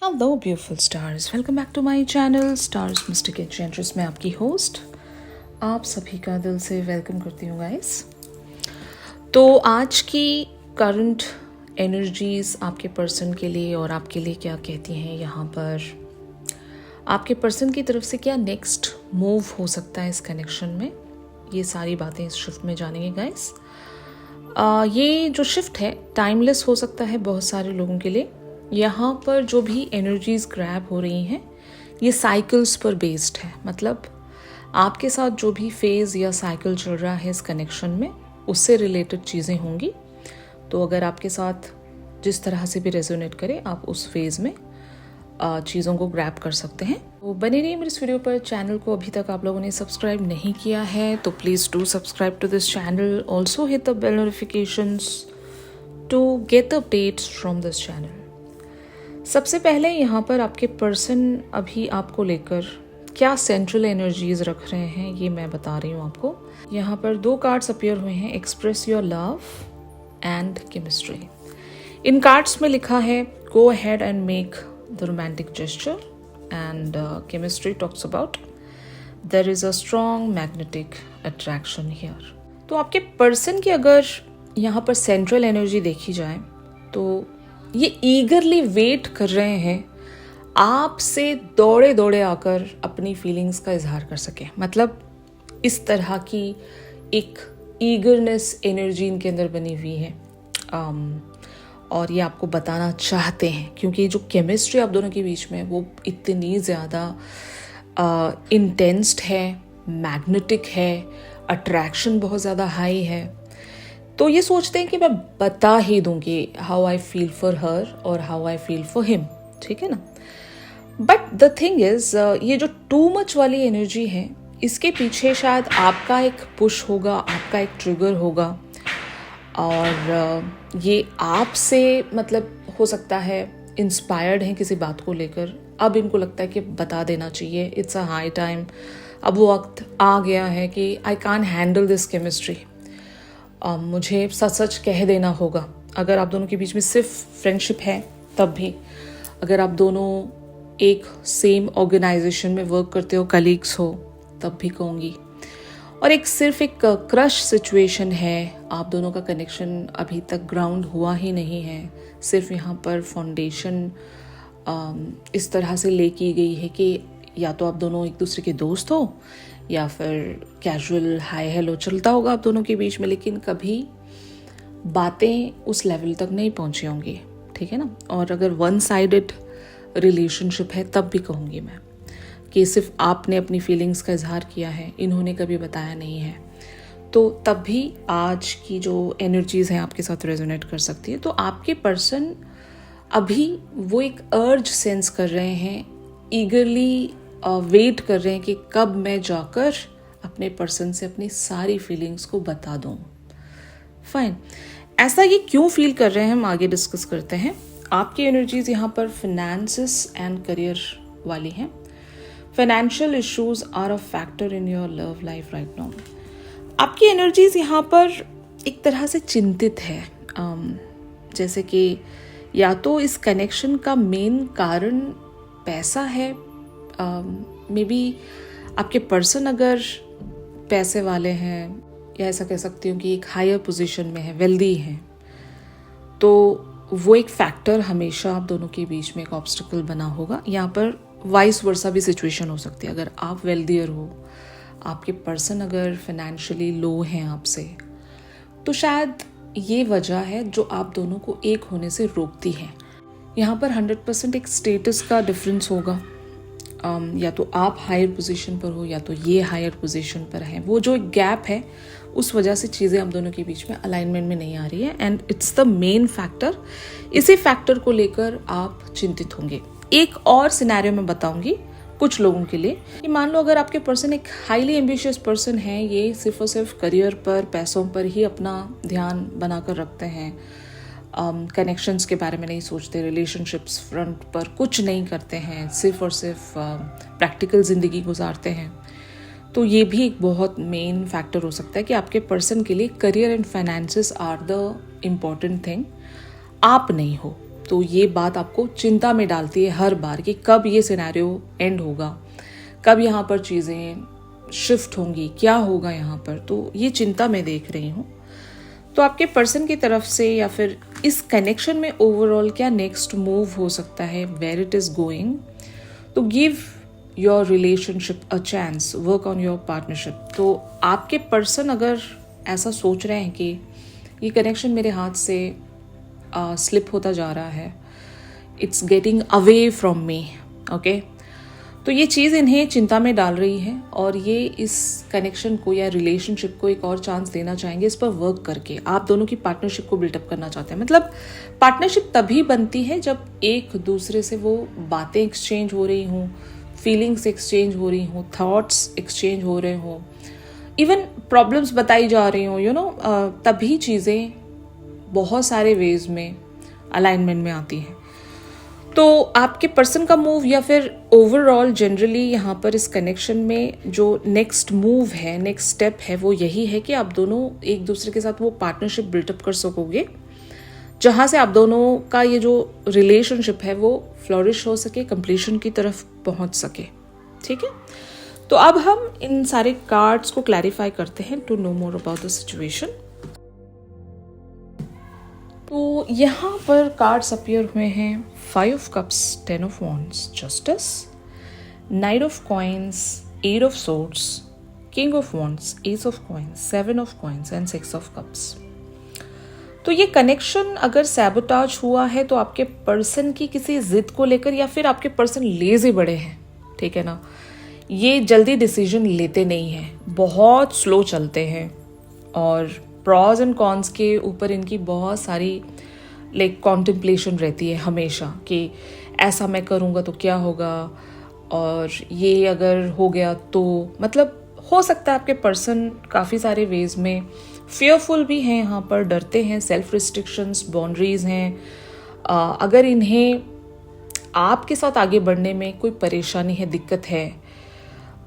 Hello beautiful stars, welcome back to my channel stars mystic entrance में आपकी host आप सभी का दिल से वेलकम करती हूँ गाइस। तो आज की करंट एनर्जीज आपके पर्सन के लिए और आपके लिए क्या कहती हैं, यहाँ पर आपके पर्सन की तरफ से क्या नेक्स्ट मूव हो सकता है इस कनेक्शन में, ये सारी बातें इस शिफ्ट में जानेंगे गाइस। ये जो शिफ्ट है टाइमलेस हो सकता है बहुत सारे लोगों के लिए। यहाँ पर जो भी एनर्जीज ग्रैब हो रही हैं ये साइकिल्स पर बेस्ड है, मतलब आपके साथ जो भी फेज़ या साइकिल चल रहा है इस कनेक्शन में उससे रिलेटेड चीज़ें होंगी। तो अगर आपके साथ जिस तरह से भी रेजोनेट करे आप उस फेज़ में चीज़ों को ग्रैब कर सकते हैं। तो बने रहिए मेरे इस वीडियो पर। चैनल को अभी तक आप लोगों ने सब्सक्राइब नहीं किया है तो please do subscribe to this channel, also hit the bell notifications to get updates from this channel. सबसे पहले यहाँ पर आपके पर्सन अभी आपको लेकर क्या सेंट्रल एनर्जीज रख रहे हैं ये मैं बता रही हूँ आपको। यहाँ पर दो कार्ड्स अपीयर हुए हैं, express your love and chemistry. In cards में लिखा है go ahead and make the romantic gesture and chemistry talks about their is a strong magnetic attraction here. तो आपके पर्सन की अगर यहाँ पर सेंट्रल एनर्जी देखी जाए तो ये ईगरली वेट कर रहे हैं आपसे दौड़े दौड़े आकर अपनी फीलिंग्स का इजहार कर सके, मतलब इस तरह की एक ईगरनेस एनर्जी इनके अंदर बनी हुई है। और ये आपको बताना चाहते हैं क्योंकि जो केमिस्ट्री आप दोनों के बीच में है वो इतनी ज़्यादा इंटेंस्ड है, मैग्नेटिक है, अट्रैक्शन बहुत ज़्यादा हाई है। तो ये सोचते हैं कि मैं बता ही दूंगी how I feel for her और how I feel for him, ठीक है ना। बट द थिंग इज ये जो टू मच वाली एनर्जी है इसके पीछे शायद आपका एक पुश होगा, आपका एक ट्रिगर होगा और ये आपसे मतलब हो सकता है इंस्पायर्ड हैं किसी बात को लेकर। अब इनको लगता है कि बता देना चाहिए, इट्स अ हाई टाइम, अब वो वक्त आ गया है कि आई कान हैंडल दिस केमिस्ट्री, मुझे सच सच कह देना होगा। अगर आप दोनों के बीच में सिर्फ फ्रेंडशिप है तब भी, अगर आप दोनों एक सेम ऑर्गेनाइजेशन में वर्क करते हो, कलीग्स हो, तब भी कहूँगी। और एक सिर्फ एक क्रश सिचुएशन है, आप दोनों का कनेक्शन अभी तक ग्राउंड हुआ ही नहीं है, सिर्फ यहाँ पर फाउंडेशन इस तरह से ले की गई है कि या तो आप दोनों एक दूसरे के दोस्त हो या फिर कैजुअल हाय हेलो चलता होगा आप दोनों के बीच में, लेकिन कभी बातें उस लेवल तक नहीं पहुंची होंगी, ठीक है ना। और अगर वन साइडेड रिलेशनशिप है तब भी कहूँगी मैं कि सिर्फ आपने अपनी फीलिंग्स का इजहार किया है, इन्होंने कभी बताया नहीं है, तो तब भी आज की जो एनर्जीज हैं आपके साथ रेजोनेट कर सकती है। तो आपके पर्सन अभी वो एक अर्ज सेंस कर रहे हैं, ईगरली वेट कर रहे हैं कि कब मैं जाकर अपने पर्सन से अपनी सारी फीलिंग्स को बता दूं। फाइन, ऐसा ये क्यों फील कर रहे हैं हम आगे डिस्कस करते हैं। आपकी एनर्जीज यहाँ पर फिनेंसेस एंड करियर वाली हैं। Financial issues are a factor in your love life right now. आपकी एनर्जीज यहाँ पर एक तरह से चिंतित है, जैसे कि या तो इस कनेक्शन का मेन कारण पैसा है, मे बी आपके पर्सन अगर पैसे वाले हैं या ऐसा कह सकती हूँ कि एक हायर पोजीशन में है, वेल्दी है, तो वो एक फैक्टर हमेशा आप दोनों के बीच में एक ऑब्स्टिकल बना होगा। यहाँ पर वाइस वर्सा भी सिचुएशन हो सकती है। अगर आप वेल्दियर हो, आपके पर्सन अगर फाइनेंशियली लो हैं आपसे, तो शायद ये वजह है जो आप दोनों को एक होने से रोकती है। यहाँ पर 100% एक स्टेटस का डिफरेंस होगा, या तो आप हायर पोजीशन पर हो या तो ये हायर पोजीशन पर है। वो जो एक गैप है उस वजह से चीज़ें हम दोनों के बीच में अलाइनमेंट में नहीं आ रही है and it's the main factor. इसी फैक्टर को लेकर आप चिंतित होंगे। एक और सिनेरियो में बताऊंगी कुछ लोगों के लिए कि मान लो अगर आपके पर्सन एक हाईली एम्बिशियस पर्सन है, ये सिर्फ और सिर्फ करियर पर, पैसों पर ही अपना ध्यान बनाकर रखते हैं, कनेक्शंस के बारे में नहीं सोचते, रिलेशनशिप्स फ्रंट पर कुछ नहीं करते हैं, सिर्फ और सिर्फ प्रैक्टिकल ज़िंदगी गुजारते हैं, तो ये भी एक बहुत मेन फैक्टर हो सकता है कि आपके पर्सन के लिए career and finances are the important thing, आप नहीं हो। तो ये बात आपको चिंता में डालती है हर बार कि कब ये सिनेरियो एंड होगा, कब यहाँ पर चीज़ें शिफ्ट होंगी, क्या होगा यहाँ पर। तो ये चिंता मैं देख रही हूँ। तो आपके पर्सन की तरफ से या फिर इस कनेक्शन में ओवरऑल क्या नेक्स्ट मूव हो सकता है, वेयर इट इज़ गोइंग। तो give your relationship a chance, work on your partnership. तो आपके पर्सन अगर ऐसा सोच रहे हैं कि ये कनेक्शन मेरे हाथ से स्लिप होता जा रहा है, it's getting away from me, okay, तो ये चीज़ इन्हें चिंता में डाल रही है और ये इस कनेक्शन को या रिलेशनशिप को एक और चांस देना चाहेंगे, इस पर वर्क करके आप दोनों की पार्टनरशिप को बिल्डअप करना चाहते हैं। मतलब पार्टनरशिप तभी बनती है जब एक दूसरे से वो बातें एक्सचेंज हो रही हों, फीलिंग्स एक्सचेंज हो रही हों, थॉट्स एक्सचेंज हो रहे हों, इवन प्रॉब्लम्स बताई जा रही हों, तभी चीज़ें बहुत सारे वेज में अलाइनमेंट में आती हैं। तो आपके पर्सन का मूव या फिर ओवरऑल जनरली यहाँ पर इस कनेक्शन में जो नेक्स्ट मूव है, नेक्स्ट स्टेप है, वो यही है कि आप दोनों एक दूसरे के साथ वो पार्टनरशिप बिल्टअप कर सकोगे जहाँ से आप दोनों का ये जो रिलेशनशिप है वो फ्लोरिश हो सके, कंप्लीशन की तरफ पहुँच सके। ठीक है, तो अब हम इन सारे कार्ड्स को क्लैरिफाई करते हैं to know more about the situation. तो यहाँ पर कार्ड्स अपीयर हुए हैं 5 of Cups, 10 of Wands, Justice, Knight of Coins, 8 of Swords, King of Wands, Ace of Coins, 7 of Coins and 6 of Cups। तो ये कनेक्शन अगर सैबोटाज हुआ है तो आपके पर्सन की किसी जिद को लेकर या फिर आपके पर्सन लेजी बड़े हैं, ठीक है ना, ये जल्दी डिसीजन लेते नहीं हैं, बहुत स्लो चलते हैं और प्रॉज एंड कॉन्स के ऊपर इनकी बहुत सारी कॉन्टेम्पलेशन रहती है हमेशा कि ऐसा मैं करूँगा तो क्या होगा और ये अगर हो गया तो, मतलब हो सकता है आपके पर्सन काफ़ी सारे वेज में फियरफुल भी हैं, यहाँ पर डरते हैं, सेल्फ रिस्ट्रिक्शंस, बाउंड्रीज हैं। अगर इन्हें आपके साथ आगे बढ़ने में कोई परेशानी है, दिक्कत है,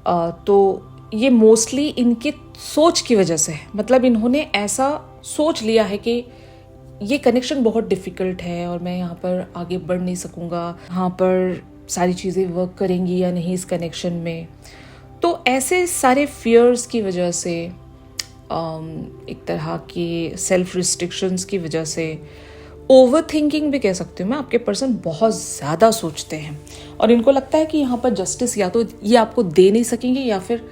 तो ये मोस्टली इनकी सोच की वजह से है। मतलब इन्होंने ऐसा सोच लिया है कि ये कनेक्शन बहुत डिफ़िकल्ट है और मैं यहाँ पर आगे बढ़ नहीं सकूँगा, यहाँ पर सारी चीज़ें वर्क करेंगी या नहीं इस कनेक्शन में। तो ऐसे सारे फियर्स की वजह से, एक तरह की सेल्फ रिस्ट्रिक्शंस की वजह से, ओवर थिंकिंग भी कह सकती हूँ मैं, आपके पर्सन बहुत ज़्यादा सोचते हैं और इनको लगता है कि यहाँ पर जस्टिस या तो ये आपको दे नहीं सकेंगे या फिर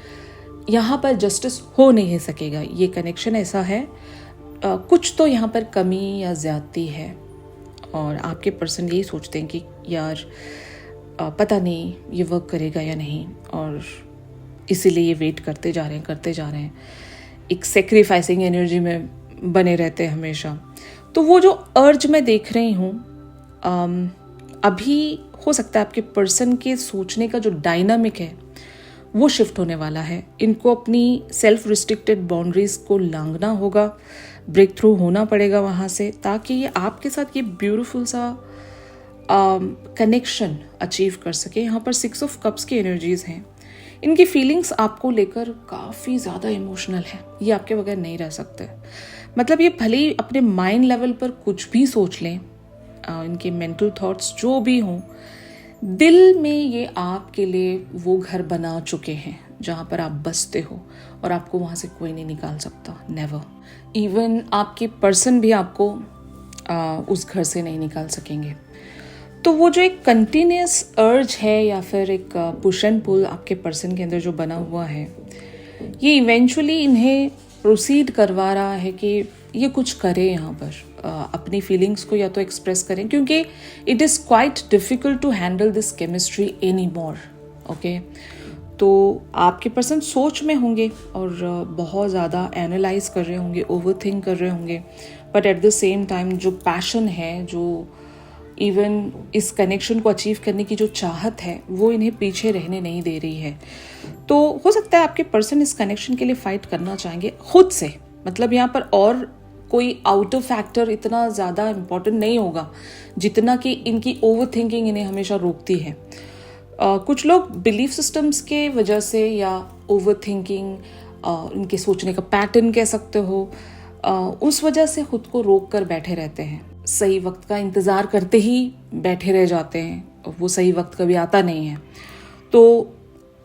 यहाँ पर जस्टिस हो नहीं सकेगा। ये कनेक्शन ऐसा है, कुछ तो यहाँ पर कमी या ज़्यादती है और आपके पर्सन यही सोचते हैं कि यार पता नहीं ये वर्क करेगा या नहीं, और इसीलिए ये वेट करते जा रहे हैं, एक सेक्रीफाइसिंग एनर्जी में बने रहते हैं हमेशा। तो वो जो अर्ज मैं देख रही हूँ, अभी हो सकता है आपके पर्सन के सोचने का जो डायनामिक है वो शिफ्ट होने वाला है। इनको अपनी सेल्फ रिस्ट्रिक्टेड बाउंड्रीज को लांघना होगा, ब्रेक थ्रू होना पड़ेगा वहाँ से, ताकि ये आपके साथ ये ब्यूटीफुल सा कनेक्शन अचीव कर सके। यहाँ पर 6 ऑफ कप्स की एनर्जीज हैं, इनकी फीलिंग्स आपको लेकर काफ़ी ज़्यादा इमोशनल है, ये आपके बगैर नहीं रह सकते। मतलब ये भले ही अपने माइंड लेवल पर कुछ भी सोच लें, इनके मेंटल थॉट्स जो भी हों, दिल में ये आपके लिए वो घर बना चुके हैं जहाँ पर आप बसते हो और आपको वहाँ से कोई नहीं निकाल सकता, नेवर। इवन आपके पर्सन भी आपको उस घर से नहीं निकाल सकेंगे। तो वो जो एक कंटिन्यूस अर्ज है या फिर एक पुश एंड पुल आपके पर्सन के अंदर जो बना हुआ है, ये इवेंचुअली इन्हें प्रोसीड करवा रहा है कि ये कुछ करें, यहाँ पर अपनी फीलिंग्स को या तो एक्सप्रेस करें, क्योंकि it is quite difficult to handle this chemistry any more. Okay, तो आपके पर्सन सोच में होंगे और बहुत ज़्यादा एनालाइज कर रहे होंगे, ओवरथिंक कर रहे होंगे, but at the same time जो पैशन है, जो इवन इस कनेक्शन को अचीव करने की जो चाहत है, वो इन्हें पीछे रहने नहीं दे रही है। तो हो सकता है आपके पर्सन इस कनेक्शन के लिए फाइट करना चाहेंगे खुद से। मतलब यहाँ पर और कोई आउटर फैक्टर इतना ज़्यादा इम्पोर्टेंट नहीं होगा जितना कि इनकी ओवर थिंकिंग इन्हें हमेशा रोकती है। कुछ लोग बिलीफ सिस्टम्स के वजह से या ओवर थिंकिंग, इनके सोचने का पैटर्न कह सकते हो, उस वजह से खुद को रोक कर बैठे रहते हैं। सही वक्त का इंतज़ार करते ही बैठे रह जाते हैं, वो सही वक्त कभी आता नहीं है। तो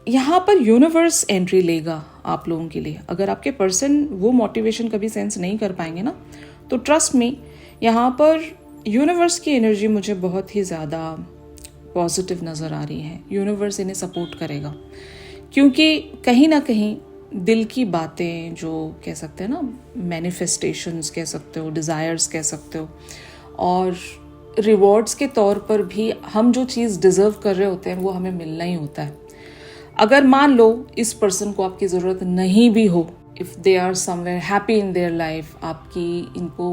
यहाँ पर यूनिवर्स एंट्री लेगा आप लोगों के लिए। अगर आपके पर्सन वो मोटिवेशन कभी सेंस नहीं कर पाएंगे ना, तो ट्रस्ट मी, यहाँ पर यूनिवर्स की एनर्जी मुझे बहुत ही ज़्यादा पॉजिटिव नज़र आ रही है। यूनिवर्स इन्हें सपोर्ट करेगा, क्योंकि कहीं ना कहीं दिल की बातें, जो कह सकते हैं ना, मैनिफेस्टेशंस कह सकते हो, डिज़ायर्स कह सकते हो, और रिवॉर्ड्स के तौर पर भी हम जो चीज़ डिज़र्व कर रहे होते हैं वो हमें मिलना ही होता है। अगर मान लो इस पर्सन को आपकी ज़रूरत नहीं भी हो, if they are somewhere happy in their life, आपकी इनको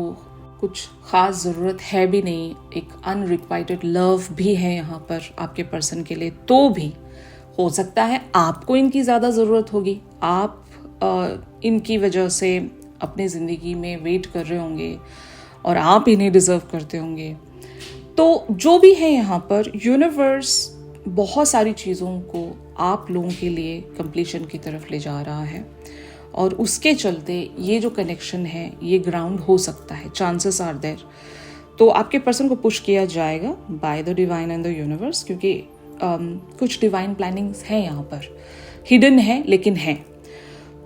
कुछ ख़ास ज़रूरत है भी नहीं, एक अनरिक्वाइटेड लव भी है यहाँ पर आपके पर्सन के लिए, तो भी हो सकता है आपको इनकी ज़्यादा ज़रूरत होगी। आप इनकी वजह से अपनी ज़िंदगी में वेट कर रहे होंगे और आप इन्हें डिज़र्व करते होंगे। तो जो भी है यहाँ पर यूनिवर्स बहुत सारी चीज़ों को आप लोगों के लिए कंप्लीशन की तरफ ले जा रहा है, और उसके चलते ये जो कनेक्शन है ये ग्राउंड हो सकता है, चांसेस आर देयर। तो आपके पर्सन को पुश किया जाएगा by the divine and the universe, क्योंकि कुछ डिवाइन प्लानिंग्स हैं यहाँ पर, हिडन है लेकिन हैं।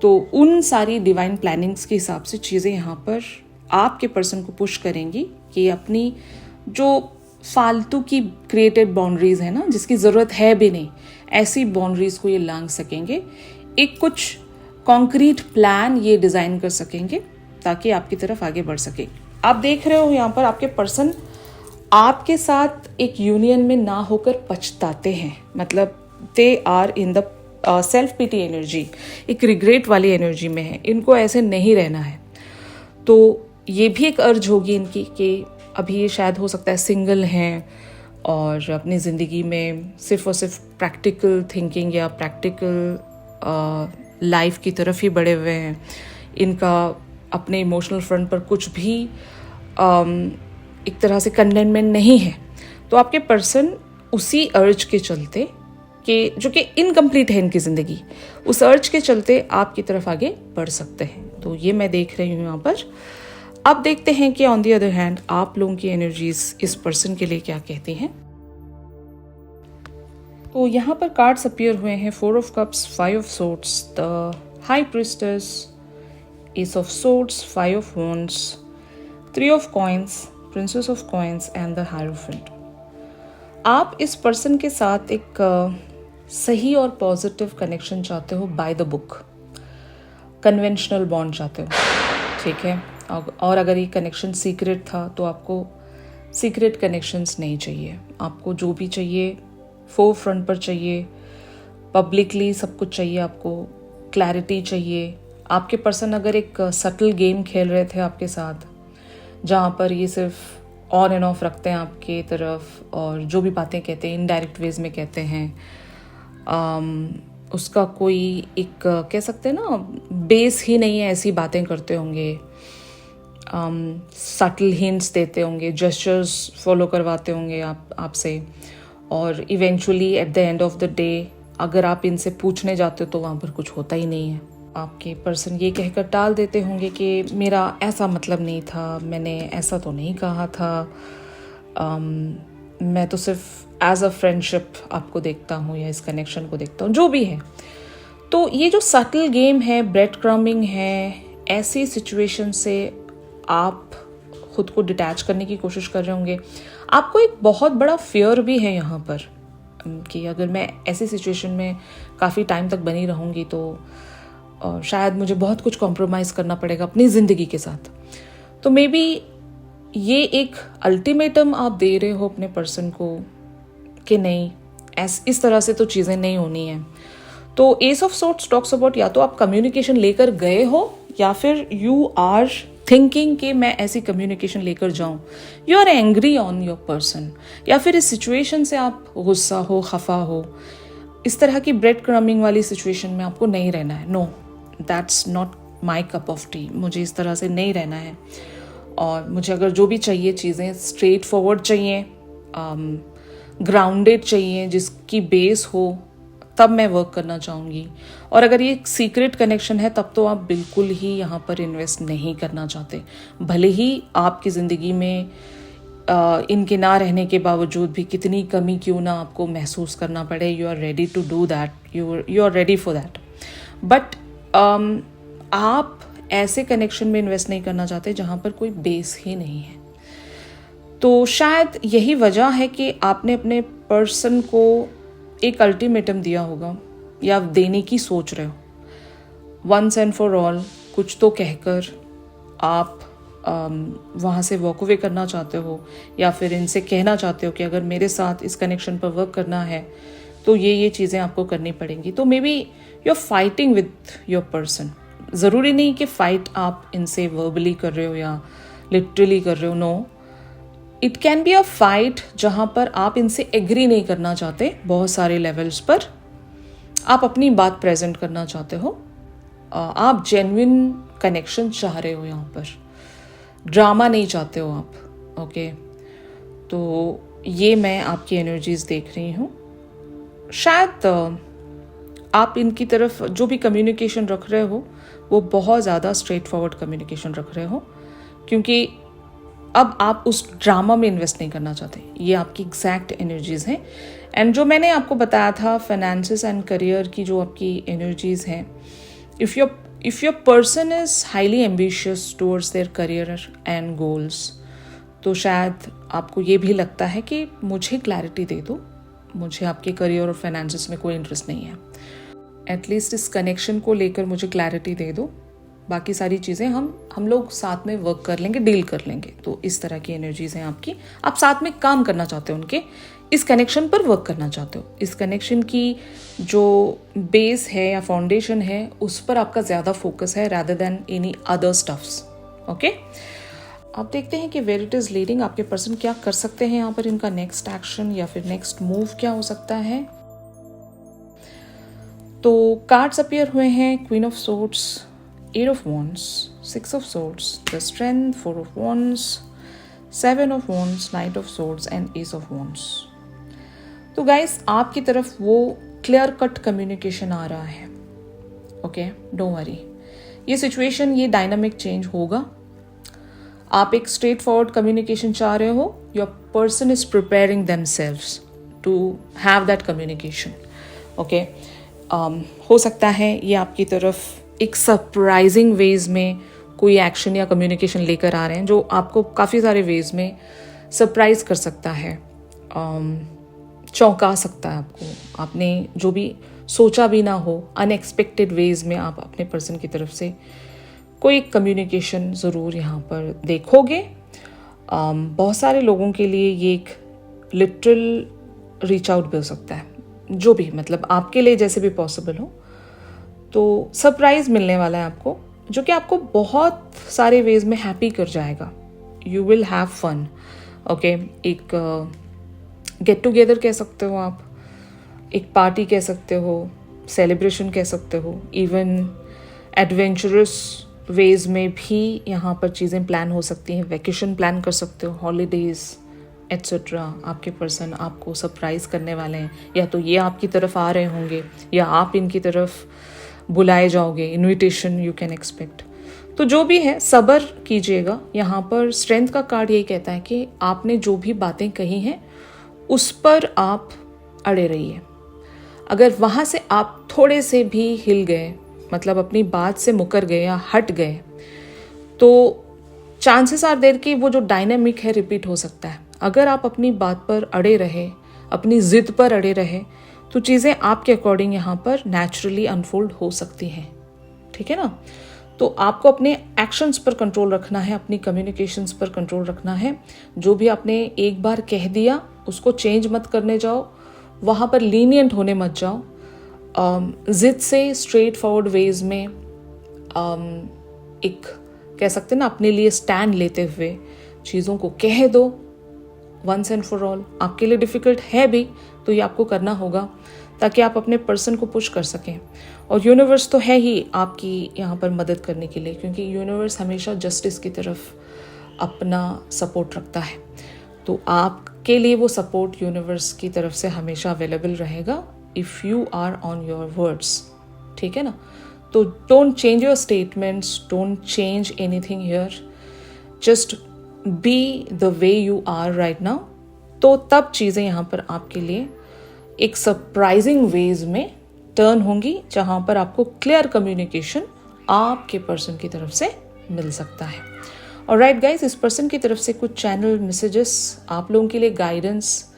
तो उन सारी डिवाइन प्लानिंग्स के हिसाब से चीज़ें यहाँ पर आपके पर्सन को पुश करेंगी कि अपनी जो फालतू की क्रिएटेड बाउंड्रीज है ना, जिसकी ज़रूरत है भी नहीं, ऐसी बाउंड्रीज को ये लांघ सकेंगे। एक कुछ कॉन्क्रीट प्लान ये डिज़ाइन कर सकेंगे ताकि आपकी तरफ आगे बढ़ सके। आप देख रहे हो यहाँ पर आपके पर्सन आपके साथ एक यूनियन में ना होकर पछताते हैं, मतलब they are in the self pity energy, एक रिग्रेट वाली एनर्जी में है। इनको ऐसे नहीं रहना है। तो ये भी एक अर्ज होगी इनकी कि अभी ये शायद हो सकता है सिंगल हैं और अपनी ज़िंदगी में सिर्फ और सिर्फ प्रैक्टिकल थिंकिंग या प्रैक्टिकल लाइफ की तरफ ही बढ़े हुए हैं। इनका अपने इमोशनल फ्रंट पर कुछ भी एक तरह से कंटेनमेंट नहीं है। तो आपके पर्सन उसी अर्ज के चलते, कि जो कि इनकम्प्लीट है इनकी ज़िंदगी, उस अर्ज के चलते आपकी तरफ आगे बढ़ सकते हैं। तो ये मैं देख रही हूँ यहाँ पर। अब देखते हैं कि ऑन द अदर हैंड आप लोगों की एनर्जीज इस पर्सन के लिए क्या कहती हैं। तो यहाँ पर कार्ड्स अपीयर हुए हैं, 4 of cups, 5 of swords, the high priestess, S of swords, 5 of wands, 3 of coins, princess of coins and the hierophant. आप इस पर्सन के साथ एक सही और पॉजिटिव कनेक्शन चाहते हो, by the book, conventional bond चाहते हो, ठीक है। और अगर ये कनेक्शन सीक्रेट था तो आपको सीक्रेट कनेक्शंस नहीं चाहिए। आपको जो भी चाहिए फोर फ्रंट पर चाहिए, पब्लिकली सब कुछ चाहिए, आपको क्लैरिटी चाहिए। आपके पर्सन अगर एक सटल गेम खेल रहे थे आपके साथ, जहाँ पर ये सिर्फ ऑन एंड ऑफ रखते हैं आपके तरफ, और जो भी बातें कहते हैं इनडायरेक्ट वेज में कहते हैं, उसका कोई एक कह सकते हैं ना बेस ही नहीं है, ऐसी बातें करते होंगे, सटल हिंट्स देते होंगे, जेस्चर्स फॉलो करवाते होंगे आपसे, और eventually at the end of the day अगर आप इनसे पूछने जाते हो तो वहाँ पर कुछ होता ही नहीं है। आपके पर्सन ये कहकर टाल देते होंगे कि मेरा ऐसा मतलब नहीं था, मैंने ऐसा तो नहीं कहा था, मैं तो सिर्फ एज अ फ्रेंडशिप आपको देखता हूँ या इस कनेक्शन को देखता हूँ, जो भी है। तो ये जो सटल गेम है, ब्रेड क्रम्बिंग है, ऐसी सिचुएशन से आप खुद को डिटैच करने की कोशिश कर रहे होंगे। आपको एक बहुत बड़ा फियर भी है यहाँ पर कि अगर मैं ऐसी सिचुएशन में काफ़ी टाइम तक बनी रहूँगी तो शायद मुझे बहुत कुछ कॉम्प्रोमाइज़ करना पड़ेगा अपनी ज़िंदगी के साथ। तो मे बी ये एक अल्टीमेटम आप दे रहे हो अपने पर्सन को कि नहीं, इस तरह से तो चीज़ें नहीं होनी है। तो S of swords talks about या तो आप कम्युनिकेशन लेकर गए हो या फिर यू आर थिंकिंग कि मैं ऐसी कम्युनिकेशन लेकर जाऊं, you are angry on your person, या फिर इस सिचुएशन से आप गुस्सा हो, खफा हो। इस तरह की ब्रेड क्रम्बिंग वाली सिचुएशन में आपको नहीं रहना है। No, that's not my cup of tea. मुझे इस तरह से नहीं रहना है, और मुझे अगर जो भी चाहिए चीज़ें स्ट्रेट फॉरवर्ड चाहिए, ग्राउंडेड चाहिए, जिसकी बेस हो, तब मैं वर्क करना चाहूँगी। और अगर ये सीक्रेट कनेक्शन है तब तो आप बिल्कुल ही यहाँ पर इन्वेस्ट नहीं करना चाहते। भले ही आपकी ज़िंदगी में इनके ना रहने के बावजूद भी कितनी कमी क्यों ना आपको महसूस करना पड़े, you are ready to do that, you are ready for that. But आप ऐसे कनेक्शन में इन्वेस्ट नहीं करना चाहते जहाँ पर कोई बेस ही नहीं है. तो शायद यही वजह है कि आपने अपने पर्सन को एक अल्टीमेटम दिया होगा या देने की सोच रहे हो. वंस एंड फॉर ऑल कुछ तो कहकर आप वहाँ से वॉक अवे करना चाहते हो, या फिर इनसे कहना चाहते हो कि अगर मेरे साथ इस कनेक्शन पर वर्क करना है तो ये चीज़ें आपको करनी पड़ेंगी. तो maybe you are fighting with your person. ज़रूरी नहीं कि फाइट आप इनसे वर्बली कर रहे हो या लिटरली कर रहे हो. No, it can be a fight जहाँ पर आप इनसे एग्री नहीं करना चाहते. बहुत सारे लेवल्स पर आप अपनी बात प्रेजेंट करना चाहते हो. आप जेन्युइन कनेक्शन चाह रहे हो, यहाँ पर ड्रामा नहीं चाहते हो आप. ओके, तो ये मैं आपकी एनर्जीज देख रही हूँ. शायद आप इनकी तरफ जो भी कम्युनिकेशन रख रहे हो वो बहुत ज़्यादा स्ट्रेट फॉरवर्ड कम्युनिकेशन रख रहे हो, क्योंकि अब आप उस ड्रामा में इन्वेस्ट नहीं करना चाहते. ये आपकी एग्जैक्ट एनर्जीज हैं. एंड जो मैंने आपको बताया था फाइनेंसेस एंड करियर की जो आपकी एनर्जीज हैं, if your person is highly ambitious towards their career and goals, तो शायद आपको ये भी लगता है कि मुझे क्लैरिटी दे दो, मुझे आपके करियर और फाइनेंसेस में कोई इंटरेस्ट नहीं है. एटलीस्ट इस कनेक्शन को लेकर मुझे क्लैरिटी दे दो, बाकी सारी चीज़ें हम लोग साथ में वर्क कर लेंगे, डील कर लेंगे. तो इस तरह की एनर्जीज हैं आपकी. आप साथ में काम करना चाहते हो, उनके इस कनेक्शन पर वर्क करना चाहते हो. इस कनेक्शन की जो बेस है या फाउंडेशन है उस पर आपका ज़्यादा फोकस है rather than any other stuffs. Okay, आप देखते हैं कि वेयर इट इज़ लीडिंग. आपके पर्सन क्या कर सकते हैं यहाँ पर, इनका नेक्स्ट एक्शन या फिर नेक्स्ट मूव क्या हो सकता है. तो कार्ड्स अपीयर हुए हैं, queen of swords, eight of wands, six of swords, the strength, four of wands, seven of wands, knight of swords and ace of wands. तो गाइस, आपकी तरफ वो क्लियर कट कम्युनिकेशन आ रहा है. ओके, डोंट वरी, ये situation, ये dynamic change होगा. आप एक स्ट्रेट फॉरवर्ड कम्युनिकेशन चाह रहे हो. Your person is preparing themselves to have that communication. Okay, हो सकता है ये आपकी तरफ एक सरप्राइजिंग वेज में कोई एक्शन या कम्युनिकेशन लेकर आ रहे हैं जो आपको काफ़ी सारे वेज में सरप्राइज कर सकता है, चौंका सकता है आपको. आपने जो भी सोचा भी ना हो, अनएक्सपेक्टेड वेज में आप अपने पर्सन की तरफ से कोई कम्युनिकेशन ज़रूर यहाँ पर देखोगे. बहुत सारे लोगों के लिए ये एक लिटरल रीच आउट भी हो सकता है, जो भी मतलब आपके लिए जैसे भी पॉसिबल हो. तो सरप्राइज मिलने वाला है आपको, जो कि आपको बहुत सारे वेज में हैप्पी कर जाएगा. You will have fun. Okay, एक गेट टुगेदर कह सकते हो आप, एक पार्टी कह सकते हो, सेलिब्रेशन कह सकते हो, इवन एडवेंचरस वेज में भी यहाँ पर चीज़ें प्लान हो सकती हैं. वैकेशन प्लान कर सकते हो, हॉलीडेज एट्सेट्रा. आपके पर्सन आपको सरप्राइज करने वाले हैं, या तो ये आपकी तरफ आ रहे होंगे या आप इनकी तरफ बुलाए जाओगे. Invitation you can expect. तो जो भी है, सब्र कीजिएगा. यहाँ पर स्ट्रेंथ का कार्ड यही कहता है कि आपने जो भी बातें कही हैं उस पर आप अड़े रहिए. अगर वहाँ से आप थोड़े से भी हिल गए, मतलब अपनी बात से मुकर गए या हट गए, तो चांसेस आर देयर कि वो जो डायनामिक है रिपीट हो सकता है. अगर आप अपनी बात पर अड़े रहे, अपनी जिद पर अड़े रहे, तो चीज़ें आपके अकॉर्डिंग यहाँ पर नेचुरली अनफोल्ड हो सकती हैं. ठीक है ना. तो आपको अपने एक्शंस पर कंट्रोल रखना है, अपनी कम्युनिकेशंस पर कंट्रोल रखना है. जो भी आपने एक बार कह दिया उसको चेंज मत करने जाओ, वहाँ पर लीनियंट होने मत जाओ. जिद से स्ट्रेट फॉरवर्ड वेज में एक कह सकते हैं ना, अपने लिए स्टैंड लेते हुए चीज़ों को कह दो वंस एंड फॉर ऑल. आपके लिए डिफ़िकल्ट है भी, तो ये आपको करना होगा ताकि आप अपने पर्सन को पुश कर सकें. और यूनिवर्स तो है ही आपकी यहाँ पर मदद करने के लिए, क्योंकि यूनिवर्स हमेशा जस्टिस की तरफ अपना सपोर्ट रखता है. तो आपके लिए वो सपोर्ट यूनिवर्स की तरफ से हमेशा अवेलेबल रहेगा if you are on your words. ठीक है ना. तो don't change your statements, don't change anything here. Just be the way you are right now, तो तब चीज़ें यहाँ पर आपके लिए एक सरप्राइजिंग वेज में टर्न होंगी, जहाँ पर आपको क्लियर कम्युनिकेशन आपके पर्सन की तरफ से मिल सकता है। और राइट गाइज, इस पर्सन की तरफ से कुछ चैनल मैसेजेस, आप लोगों के लिए गाइडेंस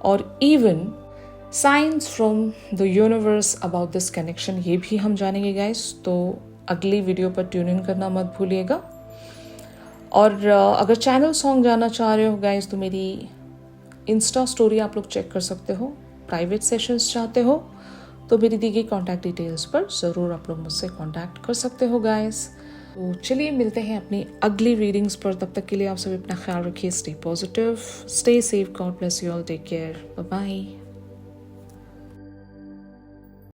और even science from the universe about this connection, ये भी हम जानेंगे गाइज। तो अगली वीडियो पर ट्यून इन करना मत भूलिएगा। और अगर चैनल सॉन्ग जानना चाह रहे हो गाइज, तो मेरी इंस्टा स्टोरी आप लोग चेक कर सकते हो। प्राइवेट सेशंस चाहते हो तो मेरी दी गई कॉन्टैक्ट डिटेल्स पर ज़रूर आप लोग मुझसे कॉन्टैक्ट कर सकते हो गाइज। तो चलिए मिलते हैं अपनी अगली रीडिंग्स पर। तब तक के लिए आप सभी अपना ख्याल रखिए। Stay positive, stay safe, God bless you all, take care, bye bye.